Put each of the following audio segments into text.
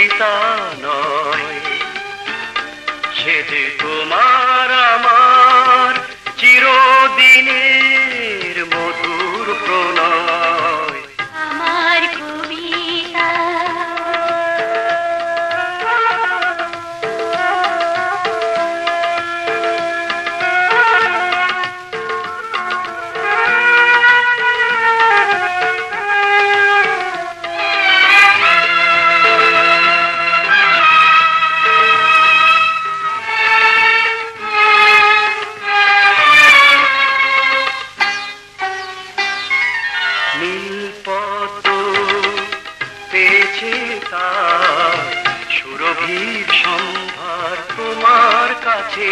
কবিতা নয়, সে যে তোমার আমার চিরদিনের মধুর প্রণয়। আমার কবিতা সুরভির সম্ভার তোমার কাছে,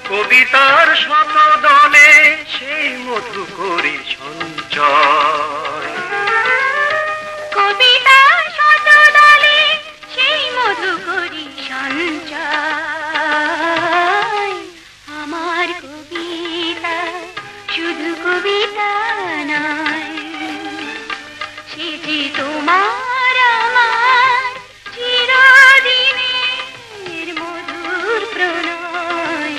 কবিতার শত দলে সেই মধু করি সঞ্চয়। কবিতার শত দলে সেই মধু করি সঞ্চয়। আমার কবিতা শুধু কবিতা নয়, সে যে তোমার আমার চিরদিনের মধুর প্রণয়।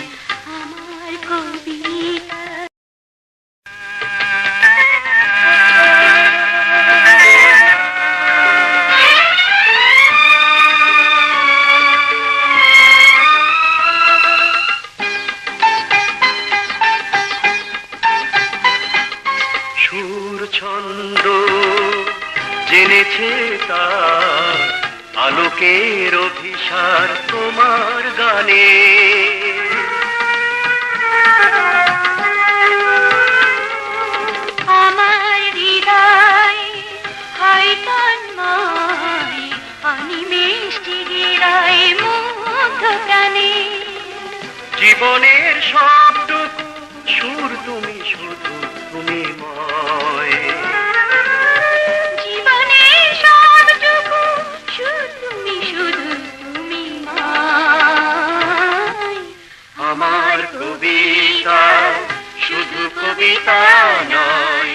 আমার কবিতা সুর ছন্দ জেনেছে তার আলোকের অভিসার তোমার গানে, আমার হৃদয় হয় তন্ময় অনিমেষটি হৃদয় মুগ্ধ প্রাণে। জীবনের সবটুকু সুর তুমি, শুধু তুমি ময়। জীবনের সবটুকু সুর তুমি, শুধু তুমি ময়। আমার কবিতা শুধু কবিতা নয়,